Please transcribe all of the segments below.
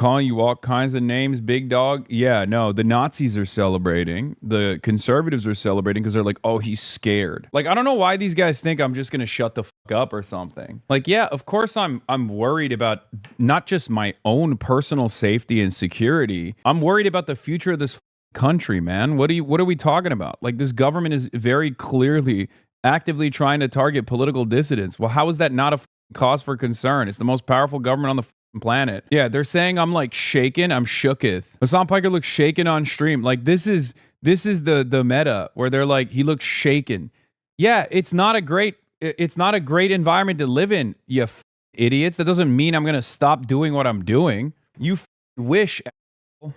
calling you all kinds of names, big dog. Yeah, no, the Nazis are celebrating. The conservatives are celebrating because they're like, oh, he's scared. Like, I don't know why these guys think I'm just going to shut the fuck up or something. Like, yeah, of course I'm worried about not just my own personal safety and security. I'm worried about the future of this country, man. What are we talking about? Like, this government is very clearly actively trying to target political dissidents. Well, how is that not a cause for concern? It's the most powerful government on the planet. Yeah, they're saying I'm like shaken. I'm shooketh. Hassan Piker looks shaken on stream. Like, this is the meta where they're like, he looks shaken. Yeah, it's not a great environment to live in, you idiots. That doesn't mean I'm gonna stop doing what I'm doing. You wish.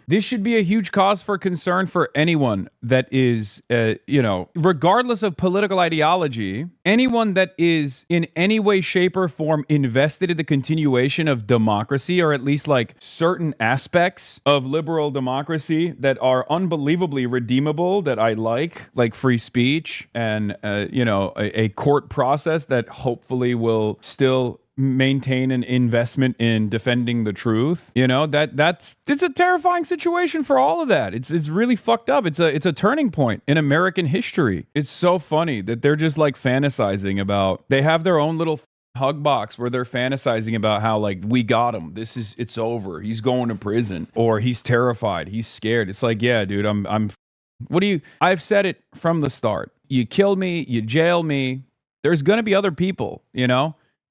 This should be a huge cause for concern for anyone that is, regardless of political ideology, anyone that is in any way, shape, or form invested in the continuation of democracy, or at least like certain aspects of liberal democracy that are unbelievably redeemable, that I like free speech and, a court process that hopefully will still maintain an investment in defending the truth. It's a terrifying situation for all of that. It's really fucked up. It's a turning point in American history. It's so funny that they're just like fantasizing about, they have their own little hug box where they're fantasizing about how like, we got him, it's over, he's going to prison, or he's terrified, he's scared. It's like, yeah, dude, I've said it from the start. You kill me, you jail me, there's gonna be other people,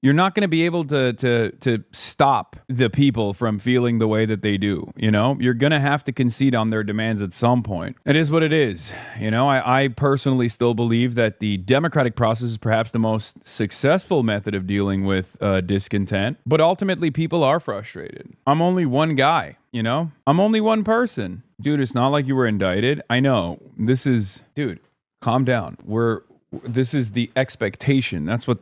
You're not going to be able to stop the people from feeling the way that they do. You're going to have to concede on their demands at some point. It is what it is. I personally still believe that the democratic process is perhaps the most successful method of dealing with discontent. But ultimately, people are frustrated. I'm only one guy. I'm only one person. Dude, it's not like you were indicted. I know. Dude, calm down. This is the expectation. I don't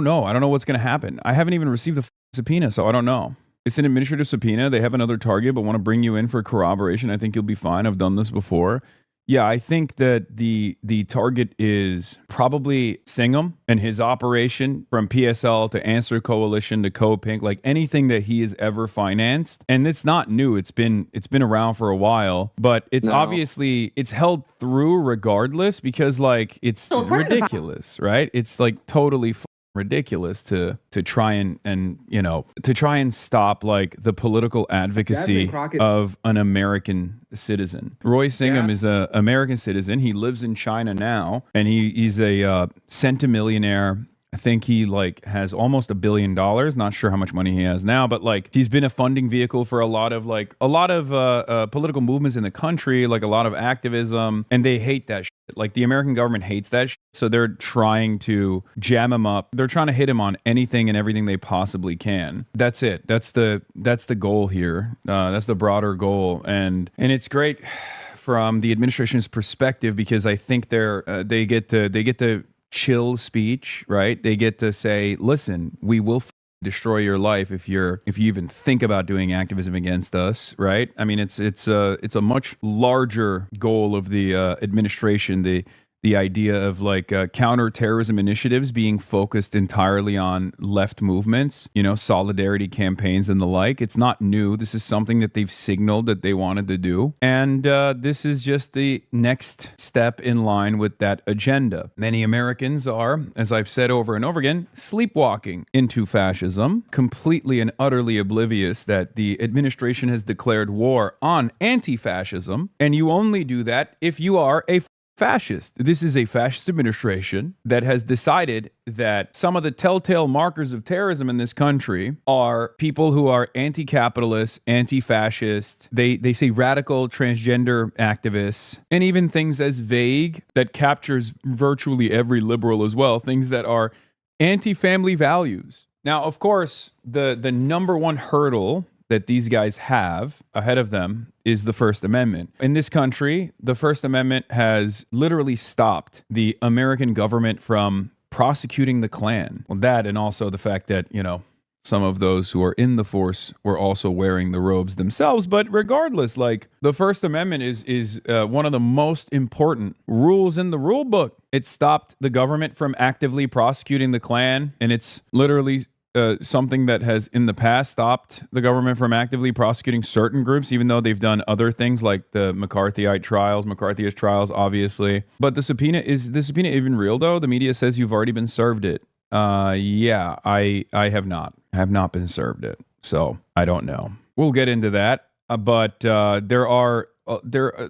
know. I don't know what's going to happen. I haven't even received the subpoena, so I don't know. It's an administrative subpoena. They have another target, but want to bring you in for corroboration. I think you'll be fine. I've done this before. Yeah, I think that the target is probably Singham and his operation from PSL to Answer Coalition to Co-Pink, like anything that he has ever financed. And it's not new. It's been around for a while, but obviously it's held through regardless because like it's ridiculous, right? It's like totally ridiculous to try and stop like the political advocacy of an American citizen. Roy Singham is an American citizen. He lives in China now, and he's a centimillionaire. I think he like has almost $1 billion. Not sure how much money he has now, but like he's been a funding vehicle for a lot of political movements in the country, like a lot of activism, and they hate that shit. Like the American government hates that shit, so they're trying to jam him up. They're trying to hit him on anything and everything they possibly can. That's it. That's the goal here. That's the broader goal, and it's great from the administration's perspective because I think they get to chill speech, right? They get to say, listen, we will destroy your life if you even think about doing activism against us, right? I mean, it's a much larger goal of the administration, the idea of like counterterrorism initiatives being focused entirely on left movements, solidarity campaigns and the like. It's not new. This is something that they've signaled that they wanted to do. And this is just the next step in line with that agenda. Many Americans are, as I've said over and over again, sleepwalking into fascism, completely and utterly oblivious that the administration has declared war on anti-fascism. And you only do that if you are a fascist. This is a fascist administration that has decided that some of the telltale markers of terrorism in this country are people who are anti-capitalist, anti-fascist, they say radical transgender activists, and even things as vague that captures virtually every liberal as well, things that are anti-family values. Now, of course, the number one hurdle that these guys have ahead of them is the First Amendment. In this country, the First Amendment has literally stopped the American government from prosecuting the Klan. Well, that and also the fact that, some of those who are in the force were also wearing the robes themselves. But regardless, like the First Amendment is one of the most important rules in the rule book. It stopped the government from actively prosecuting the Klan, and it's literally something that has in the past stopped the government from actively prosecuting certain groups, even though they've done other things like the McCarthyist trials, obviously. But the subpoena even real though? The media says you've already been served it. Yeah, I have not. I have not been served it. So I don't know. We'll get into that. But there are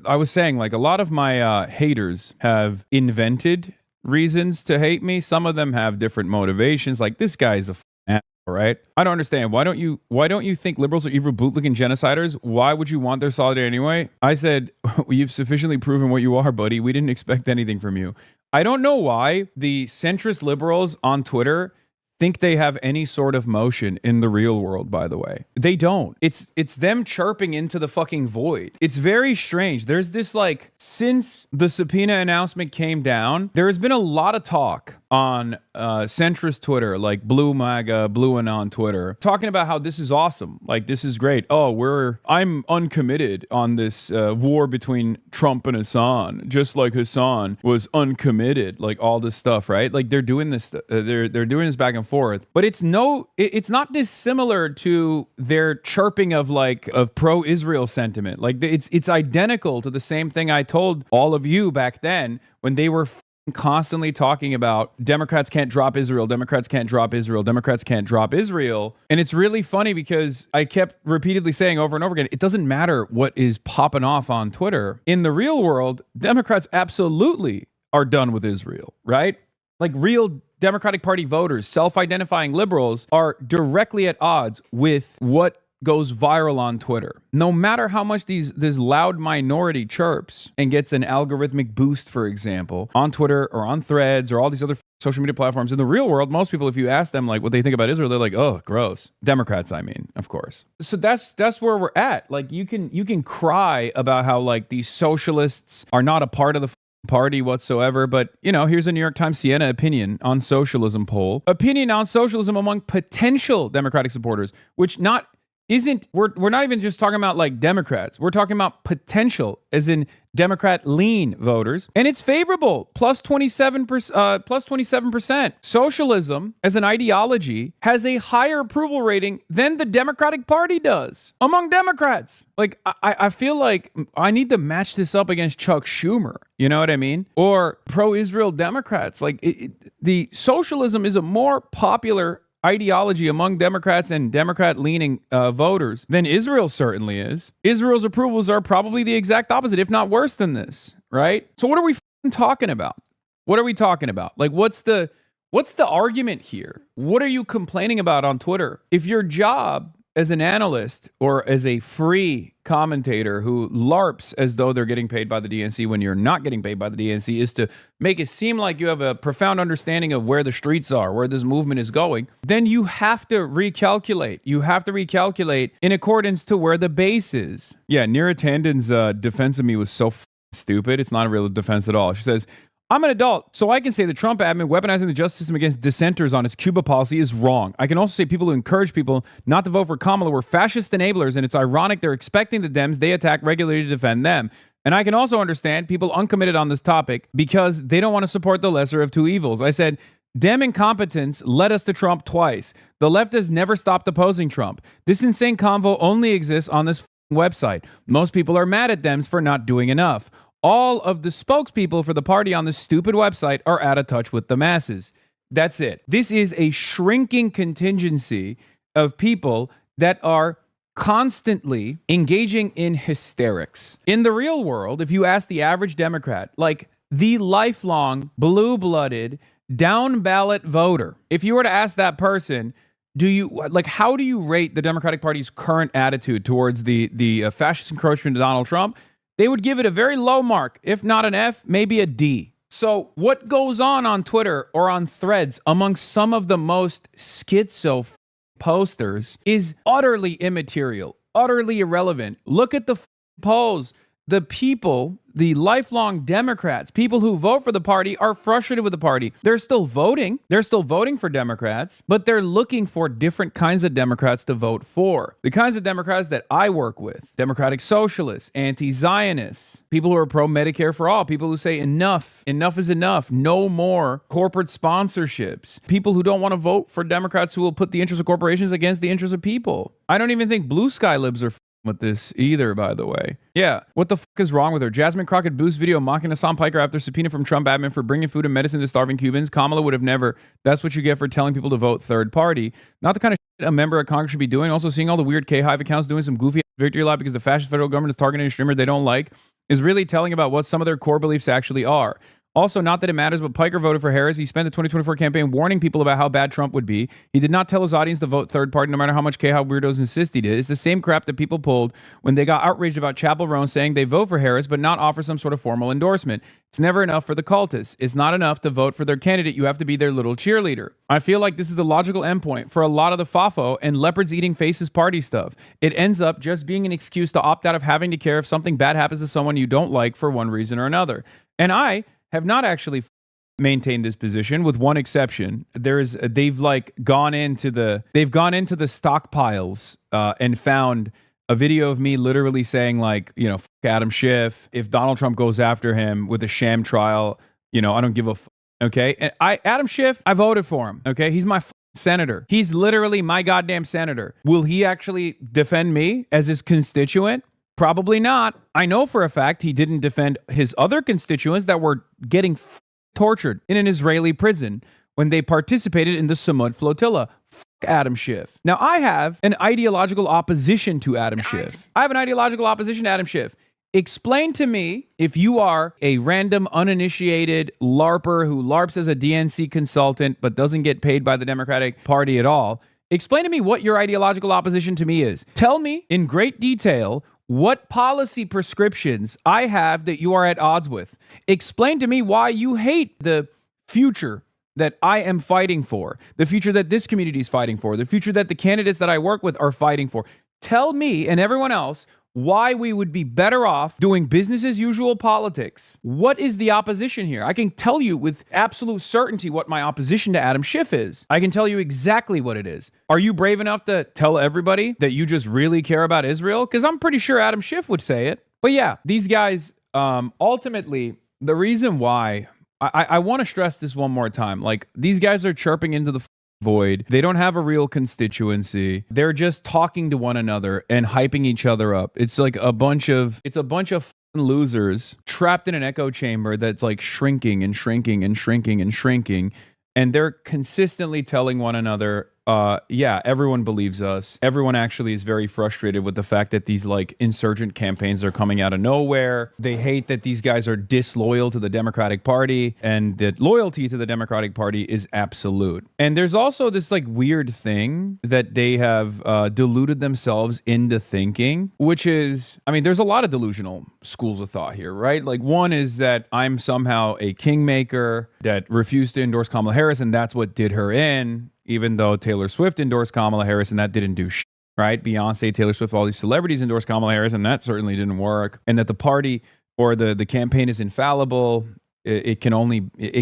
I was saying, like, a lot of my haters have invented reasons to hate me. Some of them have different motivations. Like, this guy's a asshole, right? I don't understand. Why don't you think liberals are evil, bootlicking genociders? Why would you want their solidarity anyway? I said, you've sufficiently proven what you are, buddy. We didn't expect anything from you. I don't know why the centrist liberals on Twitter think they have any sort of motion in the real world, by the way. They don't. It's them chirping into the fucking void. It's very strange. There's this, like, since the subpoena announcement came down, there has been a lot of talk on centrist Twitter, like Blue MAGA, Blue Anon Twitter, talking about how this is awesome. Like, this is great. Oh, I'm uncommitted on this war between Trump and Hassan, just like Hassan was uncommitted, like all this stuff, right? Like, they're doing this, they're doing this back and forth, but it's not dissimilar to their chirping of pro-Israel sentiment. Like, it's identical to the same thing I told all of you back then when they were constantly talking about Democrats can't drop Israel, Democrats can't drop Israel, Democrats can't drop Israel. And it's really funny because I kept repeatedly saying over and over again, it doesn't matter what is popping off on Twitter. In the real world, Democrats absolutely are done with Israel, right? Like, real Democratic Party voters, self-identifying liberals, are directly at odds with what goes viral on Twitter. No matter how much this loud minority chirps and gets an algorithmic boost, for example, on Twitter or on Threads or all these other social media platforms, in the real world, most people, if you ask them like what they think about Israel, they're like, oh, gross. Democrats, I mean, of course. So that's where we're at. Like, you can cry about how, like, these socialists are not a part of the party whatsoever, but, you know, here's a New York Times Siena opinion on socialism poll. Opinion on socialism among potential Democratic supporters, which we're not even just talking about like Democrats. We're talking about potential, as in Democrat lean voters. And it's favorable, plus 27%. Socialism as an ideology has a higher approval rating than the Democratic Party does among Democrats. Like, I feel like I need to match this up against Chuck Schumer. You know what I mean? Or pro-Israel Democrats. Like, the socialism is a more popular ideology among Democrats and Democrat-leaning voters than Israel certainly is. Israel's approvals are probably the exact opposite, if not worse than this, right? So what are we talking about? What are we talking about? Like, what's the argument here? What are you complaining about on Twitter? If your job as an analyst or as a free commentator who LARPs as though they're getting paid by the DNC when you're not getting paid by the DNC is to make it seem like you have a profound understanding of where the streets are, where this movement is going, then you have to recalculate. You have to recalculate in accordance to where the base is. Yeah, Neera Tanden's defense of me was so stupid. It's not a real defense at all. She says, I'm an adult, so I can say the Trump admin weaponizing the justice system against dissenters on its Cuba policy is wrong. I can also say people who encourage people not to vote for Kamala were fascist enablers, and it's ironic they're expecting the Dems they attack regularly to defend them. And I can also understand people uncommitted on this topic because they don't want to support the lesser of two evils. I said, Dem incompetence led us to Trump twice. The left has never stopped opposing Trump. This insane convo only exists on this website. Most people are mad at Dems for not doing enough. All of the spokespeople for the party on this stupid website are out of touch with the masses. That's it. This is a shrinking contingency of people that are constantly engaging in hysterics. In the real world, if you ask the average Democrat, like the lifelong blue-blooded down ballot voter, if you were to ask that person, how do you rate the Democratic Party's current attitude towards the fascist encroachment of Donald Trump? They would give it a very low mark, if not an F, maybe a D. So what goes on Twitter or on Threads amongst some of the most schizo posters is utterly immaterial, utterly irrelevant. Look at the polls. The people the lifelong Democrats, people who vote for the party, are frustrated with the party. They're still voting. They're still voting for Democrats, but they're looking for different kinds of Democrats to vote for. The kinds of Democrats that I work with: democratic socialists, anti-Zionists, people who are pro-Medicare for all, people who say enough is enough, no more corporate sponsorships, people who don't want to vote for Democrats who will put the interests of corporations against the interests of people. I don't even think blue sky libs are with this either, by the way. Yeah, what the fuck is wrong with her? Jasmine Crockett Boost video mocking Hassan Piker after subpoena from Trump admin for bringing food and medicine to starving Cubans. Kamala would have never. That's what you get for telling people to vote third party. Not the kind of shit a member of Congress should be doing. Also, seeing all the weird K-Hive accounts doing some goofy victory lap because the fascist federal government is targeting a streamer they don't like is really telling about what some of their core beliefs actually are. Also, not that it matters, but Piker voted for Harris. He spent the 2024 campaign warning people about how bad Trump would be. He did not tell his audience to vote third party, no matter how much K-How weirdos insist he did. It's the same crap that people pulled when they got outraged about Chapel Roan saying they vote for Harris, but not offer some sort of formal endorsement. It's never enough for the cultists. It's not enough to vote for their candidate. You have to be their little cheerleader. I feel like this is the logical endpoint for a lot of the FAFO and leopards eating faces party stuff. It ends up just being an excuse to opt out of having to care if something bad happens to someone you don't like for one reason or another. And I have not actually maintained this position, with one exception. They've gone into the stockpiles and found a video of me literally saying, like, you know, fuck Adam Schiff. If Donald Trump goes after him with a sham trial, you know, I don't give a fuck. Okay, and Adam Schiff, I voted for him. Okay, he's my senator. He's literally my goddamn senator. Will he actually defend me as his constituent? Probably not. I know for a fact he didn't defend his other constituents that were getting tortured in an Israeli prison when they participated in the Samud flotilla. Fuck Adam Schiff. Now, I have an ideological opposition to Adam Schiff. Explain to me, if you are a random, uninitiated LARPer who LARPs as a DNC consultant but doesn't get paid by the Democratic Party at all, explain to me what your ideological opposition to me is. Tell me in great detail what policy prescriptions I have that you are at odds with. Explain to me why you hate the future that I am fighting for, the future that this community is fighting for, the future that the candidates that I work with are fighting for. Tell me and everyone else why we would be better off doing business as usual politics. What is the opposition here? I can tell you with absolute certainty what my opposition to Adam Schiff is. I can tell you exactly what it is. Are you brave enough to tell everybody that you just really care about Israel? Because I'm pretty sure Adam Schiff would say it. But yeah, these guys, ultimately, the reason why, I want to stress this one more time. Like, these guys are chirping into the void. They don't have a real constituency. They're just talking to one another and hyping each other up. It's like a bunch of losers trapped in an echo chamber that's like shrinking and shrinking and shrinking and shrinking. And they're consistently telling one another, yeah, everyone believes us. Everyone actually is very frustrated with the fact that these like insurgent campaigns are coming out of nowhere. They hate that these guys are disloyal to the Democratic Party, and that loyalty to the Democratic Party is absolute. And there's also this like weird thing that they have deluded themselves into thinking, which is, I mean, there's a lot of delusional schools of thought here, right? Like, one is that I'm somehow a kingmaker that refused to endorse Kamala Harris, and that's what did her in. Even though Taylor Swift endorsed Kamala Harris and that didn't do shit, right? Beyonce, Taylor Swift, all these celebrities endorsed Kamala Harris and that certainly didn't work. And that the party or the campaign is infallible. It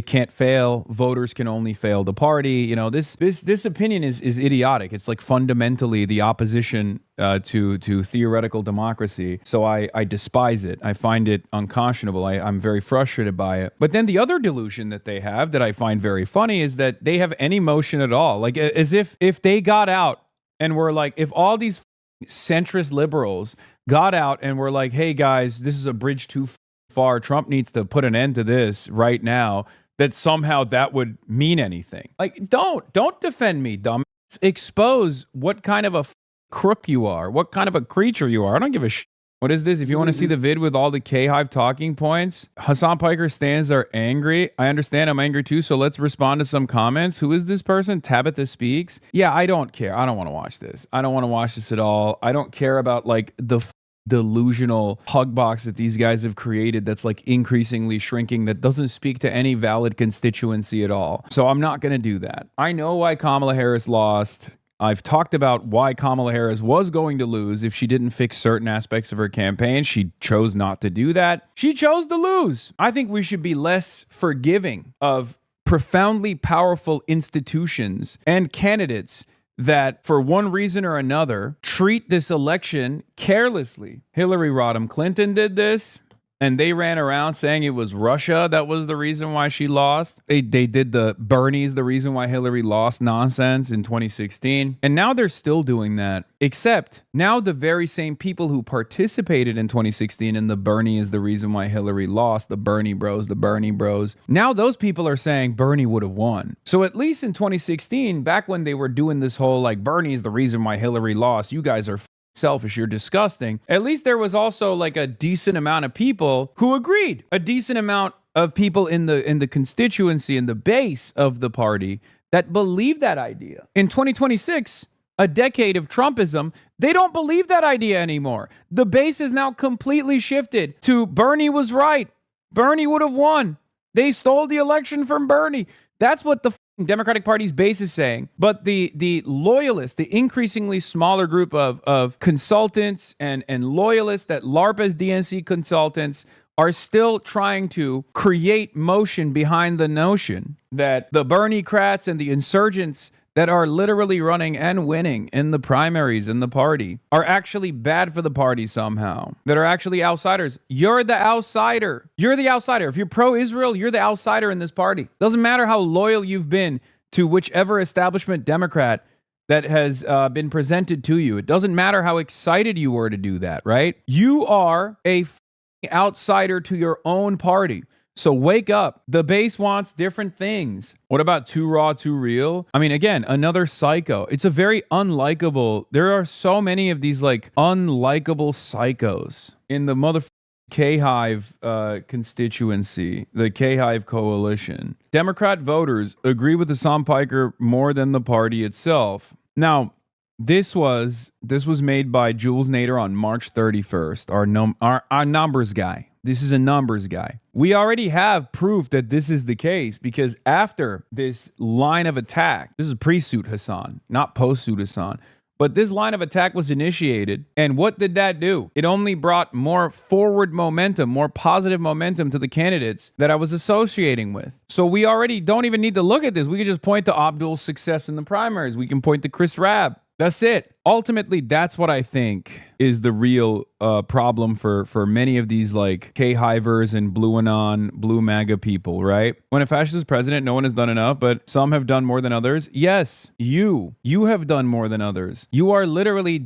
can't fail. Voters can only fail the party. You know, this opinion is idiotic. It's like fundamentally the opposition to theoretical democracy. So I despise it. I find it unconscionable. I'm very frustrated by it. But then the other delusion that they have that I find very funny is that they have any motion at all. Like, as if they got out and were like, if all these centrist liberals got out and were like, hey guys, this is a bridge too far. Trump needs to put an end to this right now, that somehow that would mean anything. Like, don't defend me, dumb. Expose what kind of a crook you are, what kind of a creature you are. I don't give a shit. What is this? If you want to see the vid with all the K-Hive talking points, Hassan Piker stands are angry. I understand, I'm angry too, so let's respond to some comments. Who is this person? Tabitha Speaks. Yeah, I don't care. I don't want to watch this. I don't want to watch this at all. I don't care about like the delusional hug box that these guys have created that's like increasingly shrinking, that doesn't speak to any valid constituency at all. So I'm not going to do that. I know why Kamala Harris lost. I've talked about why Kamala Harris was going to lose if she didn't fix certain aspects of her campaign. She chose not to do that. She chose to lose. I think we should be less forgiving of profoundly powerful institutions and candidates that, for one reason or another, treat this election carelessly. Hillary Rodham Clinton did this, and they ran around saying it was Russia that was the reason why she lost. They did the Bernie's the reason why Hillary lost nonsense in 2016. And now they're still doing that. Except now the very same people who participated in 2016 in the Bernie is the reason why Hillary lost, the Bernie bros. Now those people are saying Bernie would have won. So at least in 2016, back when they were doing this whole like Bernie is the reason why Hillary lost, you guys are selfish, you're disgusting. At least there was also like a decent amount of people who agreed. A decent amount of people in the constituency, in the base of the party that believe that idea. In 2026, a decade of Trumpism, they don't believe that idea anymore. The base is now completely shifted to Bernie was right. Bernie would have won. They stole the election from Bernie. That's what the Democratic Party's base is saying. But the loyalists, the increasingly smaller group of consultants and loyalists that LARP as DNC consultants are still trying to create motion behind the notion that the Bernie-crats and the insurgents that are literally running and winning in the primaries in the party are actually bad for the party somehow, that are actually outsiders. You're the outsider. You're the outsider. If you're pro-Israel, you're the outsider in this party. Doesn't matter how loyal you've been to whichever establishment Democrat that has been presented to you. It doesn't matter how excited you were to do that, right? You are a outsider to your own party. So wake up. The base wants different things. What about too raw, too real? I mean, again, another psycho. It's a very unlikable. There are so many of these like unlikable psychos in the motherfucking K-Hive constituency, the K-Hive coalition. Democrat voters agree with Hassan Piker more than the party itself. Now, this was made by Jules Nader on March 31st, our numbers guy. This is a numbers guy. We already have proof that this is the case because after this line of attack, this is pre-suit Hassan, not post-suit Hassan, but this line of attack was initiated. And what did that do? It only brought more forward momentum, more positive momentum to the candidates that I was associating with. So we already don't even need to look at this. We can just point to Abdul's success in the primaries. We can point to Chris Rabb. That's it. Ultimately, that's what I think is the real problem for many of these like K-Hivers and Blue Anon, Blue MAGA people, right? When a fascist is president, no one has done enough, but some have done more than others. Yes, you have done more than others. You are literally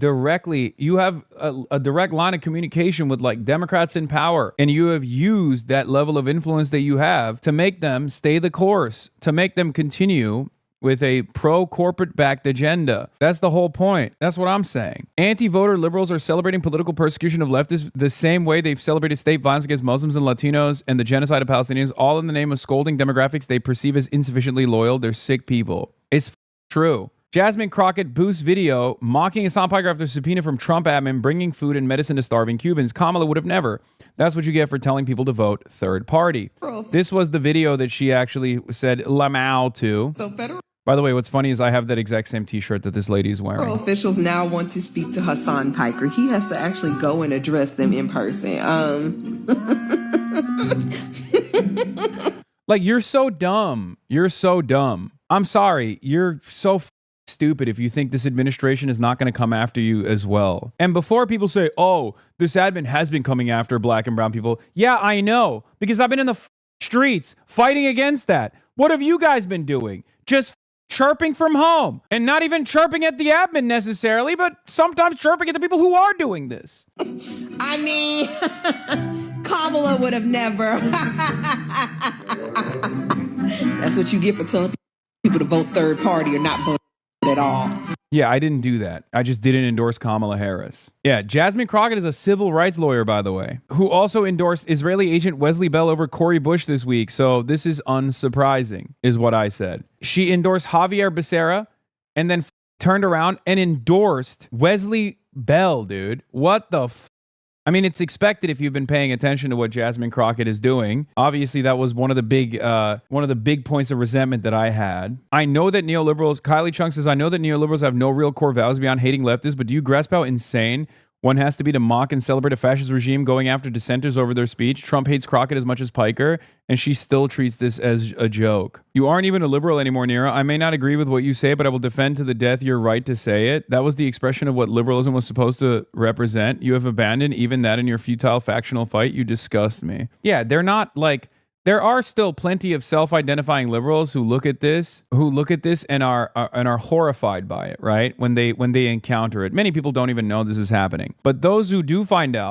you have a direct line of communication with like Democrats in power, and you have used that level of influence that you have to make them stay the course, to make them continue with a pro-corporate backed agenda. That's the whole point. That's what I'm saying. Anti-voter liberals are celebrating political persecution of leftists the same way they've celebrated state violence against Muslims and Latinos and the genocide of Palestinians, all in the name of scolding demographics they perceive as insufficiently loyal. They're sick people. It's true. Jasmine Crockett boosts video mocking Hassan Piker after subpoena from Trump admin bringing food and medicine to starving Cubans. Kamala would have never. That's what you get for telling people to vote third party. This was the video that she actually said Lamau to. So federal. By the way, what's funny is I have that exact same t-shirt that this lady is wearing. Federal officials now want to speak to Hassan Piker. He has to actually go and address them in person. Like, you're so dumb. You're so dumb. I'm sorry. You're so stupid if you think this administration is not going to come after you as well. And before people say, oh, this admin has been coming after black and brown people. Yeah, I know. Because I've been in the streets fighting against that. What have you guys been doing? Just chirping from home, and not even chirping at the admin necessarily, but sometimes chirping at the people who are doing this. I mean, Kamala would have never. That's what you get for telling people to vote third party or not vote at all. Yeah, I didn't do that. I just didn't endorse Kamala Harris. Yeah, Jasmine Crockett is a civil rights lawyer, by the way, who also endorsed Israeli agent Wesley Bell over Cori Bush this week. So this is unsurprising, is what I said. She endorsed Javier Becerra and then turned around and endorsed Wesley Bell, dude. What the I mean, it's expected if you've been paying attention to what Jasmine Crockett is doing. Obviously, that was one of the big points of resentment that I had. I know that neoliberals, Kylie Chung says, I know that neoliberals have no real core values beyond hating leftists, but do you grasp how insane one has to be to mock and celebrate a fascist regime going after dissenters over their speech? Trump hates Crockett as much as Piker, and she still treats this as a joke. You aren't even a liberal anymore, Nira. I may not agree with what you say, but I will defend to the death your right to say it. That was the expression of what liberalism was supposed to represent. You have abandoned even that in your futile factional fight. You disgust me. Yeah, they're not like... There are still plenty of self-identifying liberals who look at this and are horrified by it, right? When they encounter it. Many people don't even know this is happening. But those who do find out